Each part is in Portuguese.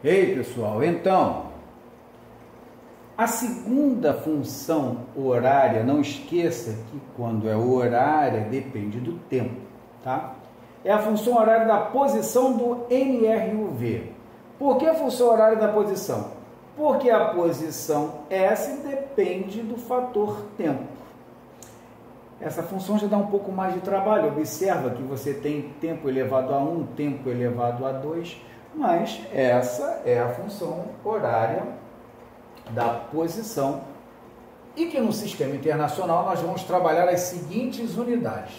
Ei, pessoal, então, a segunda função horária, não esqueça que quando é horária depende do tempo, tá? É a função horária da posição do NRUV. Por que a função horária da posição? Porque a posição S depende do fator tempo. Essa função já dá um pouco mais de trabalho. Observa que você tem tempo elevado a 1, tempo elevado a 2, mas essa é a função horária da posição e que no sistema internacional nós vamos trabalhar as seguintes unidades.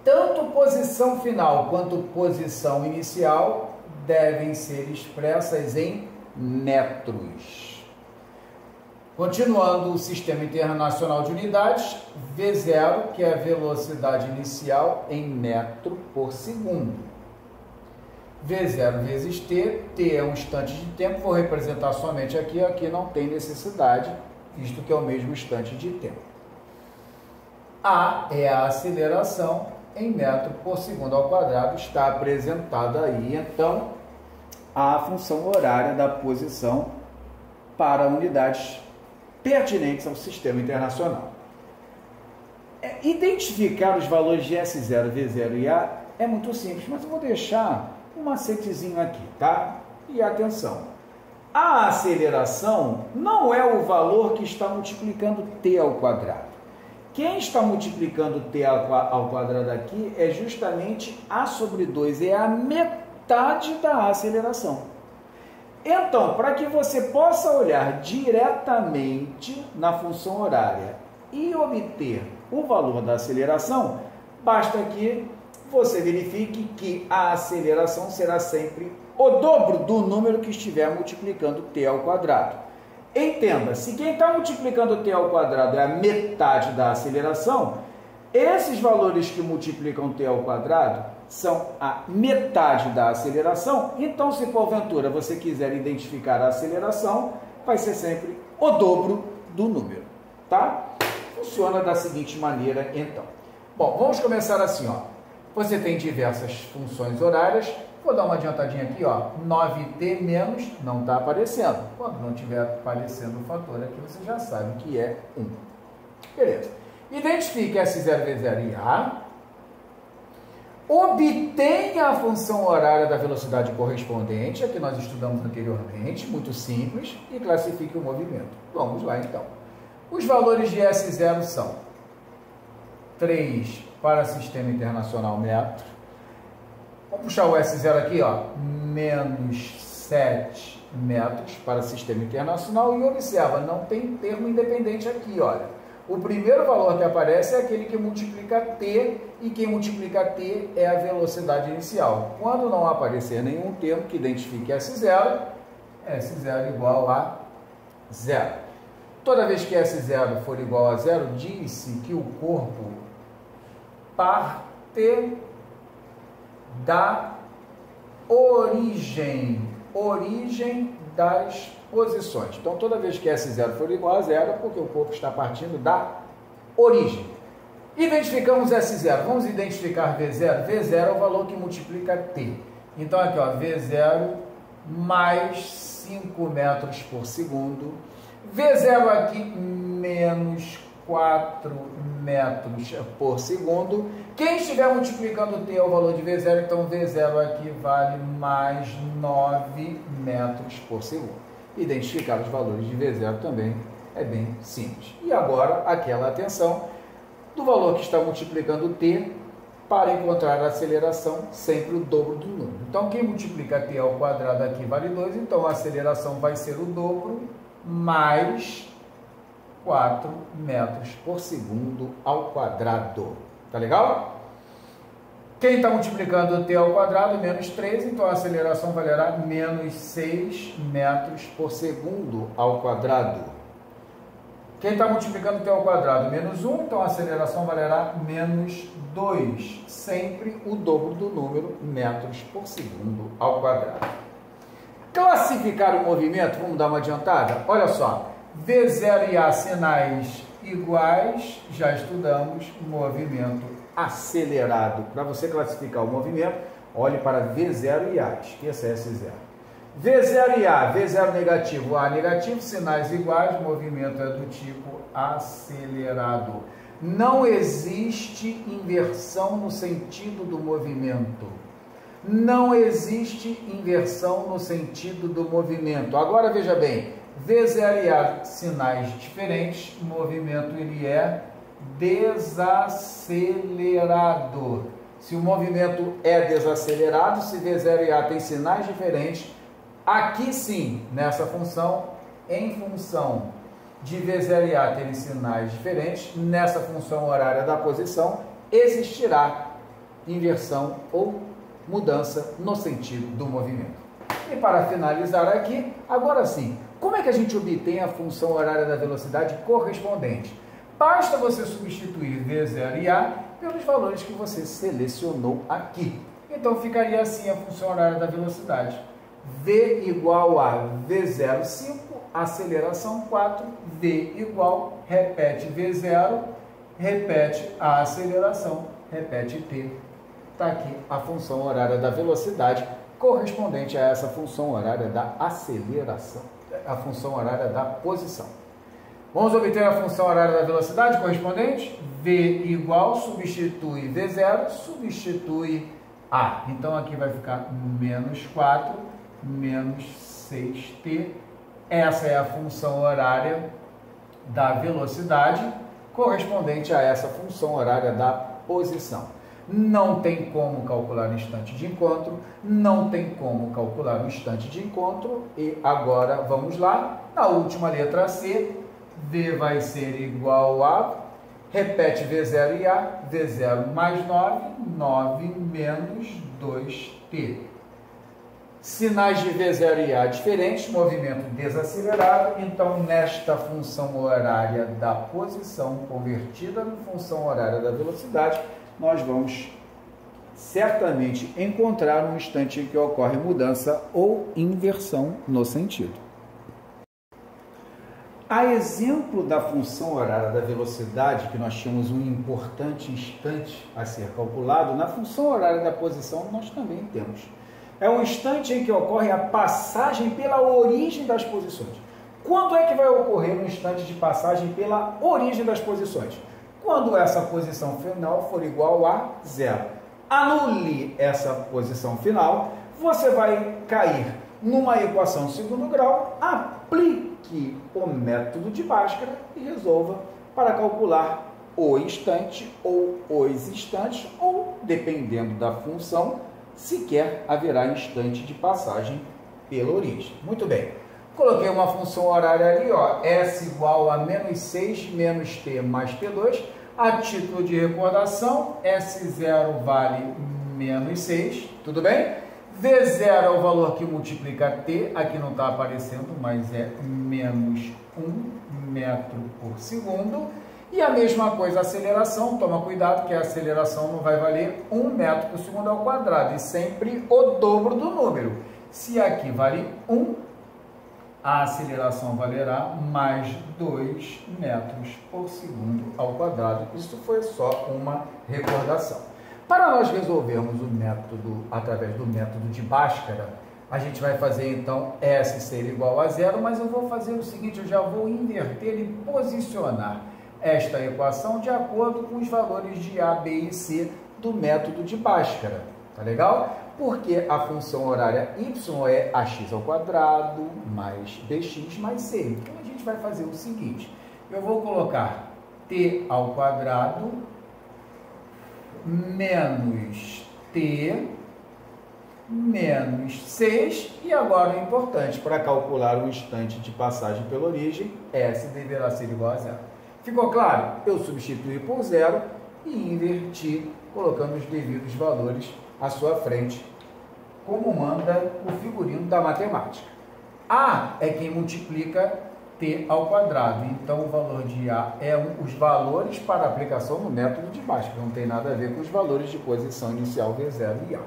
Tanto posição final quanto posição inicial devem ser expressas em metros. Continuando o sistema internacional de unidades, V0, que é a velocidade inicial em metro por segundo. V0 vezes T, T é um instante de tempo, vou representar somente aqui, aqui não tem necessidade, visto que é o mesmo instante de tempo. A é a aceleração em metro por segundo ao quadrado, está apresentada aí, então, a função horária da posição para unidades pertinentes ao sistema internacional. Identificar os valores de S0, V0 e A é muito simples, mas eu vou deixar um macetezinho aqui, tá? E atenção, a aceleração não é o valor que está multiplicando T ao quadrado. Quem está multiplicando T ao quadrado aqui é justamente A sobre 2, é a metade da aceleração. Então, para que você possa olhar diretamente na função horária e obter o valor da aceleração, basta que você verifique que a aceleração será sempre o dobro do número que estiver multiplicando t ao quadrado. Entenda, se quem está multiplicando t ao quadrado é a metade da aceleração, esses valores que multiplicam t ao quadrado são a metade da aceleração, então se porventura você quiser identificar a aceleração, vai ser sempre o dobro do número, tá? Funciona da seguinte maneira, então. Bom, vamos começar assim, ó. Você tem diversas funções horárias, vou dar uma adiantadinha aqui, ó, 9t menos, não está aparecendo. Quando não estiver aparecendo o fator aqui, você já sabe que é 1. Beleza. Identifique S0, V0 e A. Obtenha a função horária da velocidade correspondente, a que nós estudamos anteriormente, muito simples, e classifique o movimento. Vamos lá, então. Os valores de S0 são 3 para sistema internacional metro. Vamos puxar o S0 aqui, ó, menos 7 metros para sistema internacional. E observa, não tem termo independente aqui, olha. O primeiro valor que aparece é aquele que multiplica t, e quem multiplica t é a velocidade inicial. Quando não aparecer nenhum termo que identifique S0, S0 igual a 0. Toda vez que S0 for igual a 0, diz-se que o corpo parte da origem das posições. Então, toda vez que S0 for igual a 0, é porque o corpo está partindo da origem. Identificamos S0. Vamos identificar V0. V0 é o valor que multiplica T. Então, aqui, ó, V0 mais 5 metros por segundo. V0 aqui menos 4 metros por segundo. Quem estiver multiplicando T é o valor de V0, então V0 aqui vale mais 9 metros por segundo. Identificar os valores de V0 também é bem simples. E agora, aquela atenção do valor que está multiplicando T para encontrar a aceleração, sempre o dobro do número. Então, quem multiplica T ao quadrado aqui vale 2, então a aceleração vai ser o dobro mais 4 metros por segundo ao quadrado. Tá legal? Quem está multiplicando t ao quadrado, menos 3, então a aceleração valerá menos 6 metros por segundo ao quadrado. Quem está multiplicando t ao quadrado, menos 1, então a aceleração valerá menos 2, sempre o dobro do número, metros por segundo ao quadrado. Classificar o movimento, vamos dar uma adiantada? Olha só, V0 e A sinais iguais, já estudamos movimento acelerado. Para você classificar o movimento, olhe para V0 e A, esqueça S0. V0 e A, V0 negativo, A negativo, sinais iguais, movimento é do tipo acelerado. Não existe inversão no sentido do movimento. Não existe inversão no sentido do movimento. Agora veja bem, V0 e A, sinais diferentes, o movimento ele é desacelerado. Se o movimento é desacelerado, se V0 e A tem sinais diferentes, aqui sim, nessa função, em função de V0 e A terem sinais diferentes, nessa função horária da posição, existirá inversão ou mudança no sentido do movimento. E para finalizar aqui, agora sim, como é que a gente obtém a função horária da velocidade correspondente? Basta você substituir V0 e A pelos valores que você selecionou aqui. Então ficaria assim a função horária da velocidade. V igual a V0, 5, aceleração 4, V igual, repete V0, repete a aceleração, repete T. Está aqui a função horária da velocidade correspondente a essa função horária da aceleração, a função horária da posição. Vamos obter a função horária da velocidade correspondente? V igual, substitui V0, substitui A. Então aqui vai ficar menos 4, menos 6T. Essa é a função horária da velocidade correspondente a essa função horária da posição. Não tem como calcular o instante de encontro, não tem como calcular o instante de encontro. E agora vamos lá, na última letra C, V vai ser igual a, repete V0 e A, V0 mais 9, 9 menos 2T. Sinais de V0 e A diferentes, movimento desacelerado, então nesta função horária da posição convertida em função horária da velocidade, nós vamos certamente encontrar um instante em que ocorre mudança ou inversão no sentido. A exemplo da função horária da velocidade, que nós tínhamos um importante instante a ser calculado, na função horária da posição nós também temos. É um instante em que ocorre a passagem pela origem das posições. Quando é que vai ocorrer um instante de passagem pela origem das posições? Quando essa posição final for igual a zero. Anule essa posição final, você vai cair numa equação segundo grau, aplique o método de Bhaskara e resolva para calcular o instante ou os instantes, ou, dependendo da função, sequer haverá instante de passagem pela origem. Muito bem. Coloquei uma função horária ali, ó, S igual a menos 6 menos T mais T2. A título de recordação, S0 vale menos 6, tudo bem? V0 é o valor que multiplica T, aqui não está aparecendo, mas é menos 1 metro por segundo. E a mesma coisa, a aceleração, toma cuidado que a aceleração não vai valer 1 metro por segundo ao quadrado, e sempre o dobro do número. Se aqui vale 1, a aceleração valerá mais 2 metros por segundo ao quadrado. Isso foi só uma recordação. Para nós resolvermos o método através do método de Bhaskara, a gente vai fazer então S ser igual a zero, mas eu vou fazer o seguinte, eu já vou inverter e posicionar esta equação de acordo com os valores de A, B e C do método de Bhaskara. Tá legal? Porque a função horária y é ax ao quadrado mais bx mais c. Então a gente vai fazer o seguinte, eu vou colocar t ao quadrado menos t menos 6, e agora o importante, para calcular o instante de passagem pela origem, S deverá ser igual a zero. Ficou claro? Eu substituí por zero e inverti, colocando os devidos valores à sua frente, como manda o figurino da matemática. A é quem multiplica t ao quadrado, então o valor de A é os valores para aplicação no método de Bhaskara, não tem nada a ver com os valores de posição inicial V0 e A.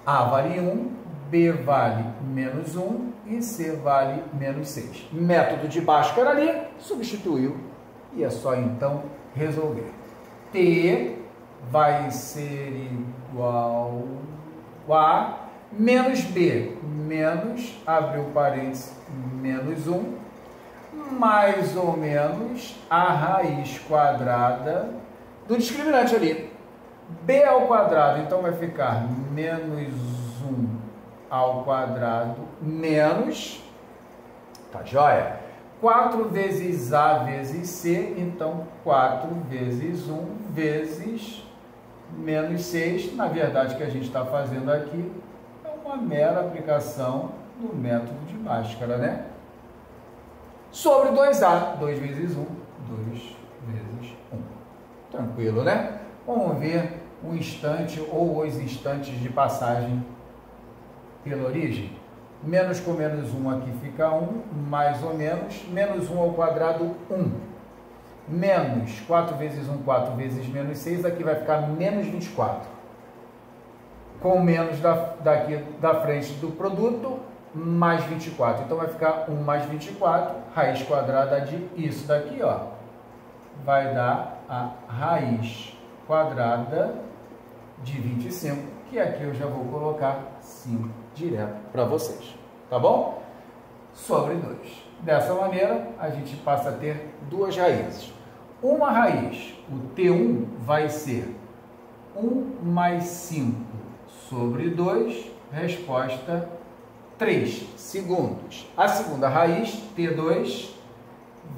A vale 1, B vale menos 1 e C vale menos 6. Método de Bhaskara ali, substituiu e é só então resolver. T vai ser igual a menos b, menos, abriu parênteses, menos 1, mais ou menos a raiz quadrada do discriminante ali. B ao quadrado, então vai ficar menos 1 ao quadrado menos, tá joia? 4 vezes A vezes C, então 4 vezes 1 vezes menos 6. Na verdade, o que a gente está fazendo aqui é uma mera aplicação do método de Bhaskara, né? Sobre 2A, 2 vezes 1, 2 vezes 1. Tranquilo, né? Vamos ver o instante ou os instantes de passagem pela origem. Menos com menos 1 aqui fica 1, mais ou menos, menos 1 ao quadrado, 1. Menos 4 vezes 1, 4 vezes menos 6, aqui vai ficar menos 24. Com menos daqui da frente do produto, mais 24. Então vai ficar 1 mais 24, raiz quadrada de isso daqui, ó. Vai dar a raiz quadrada de 25, que aqui eu já vou colocar 5 direto para vocês, tá bom? Sobre 2. Dessa maneira, a gente passa a ter duas raízes. Uma raiz, o T1, vai ser 1 mais 5 sobre 2, resposta 3 segundos. A segunda raiz, T2,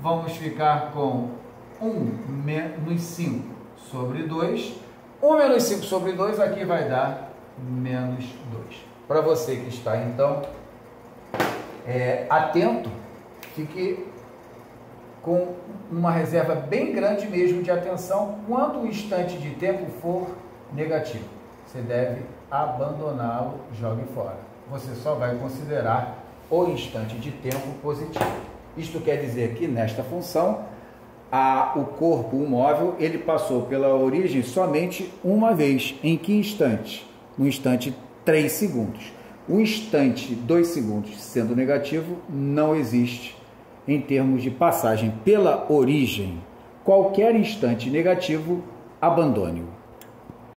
vamos ficar com 1 menos 5 sobre 2. 1 menos 5 sobre 2, aqui vai dar menos 2. Para você que está, então, atento, fique com uma reserva bem grande mesmo de atenção quando o instante de tempo for negativo. Você deve abandoná-lo, jogue fora. Você só vai considerar o instante de tempo positivo. Isto quer dizer que nesta função, o corpo, o móvel, ele passou pela origem somente uma vez. Em que instante? No instante 3 segundos. O instante 2 segundos sendo negativo não existe em termos de passagem pela origem. Qualquer instante negativo, abandone-o.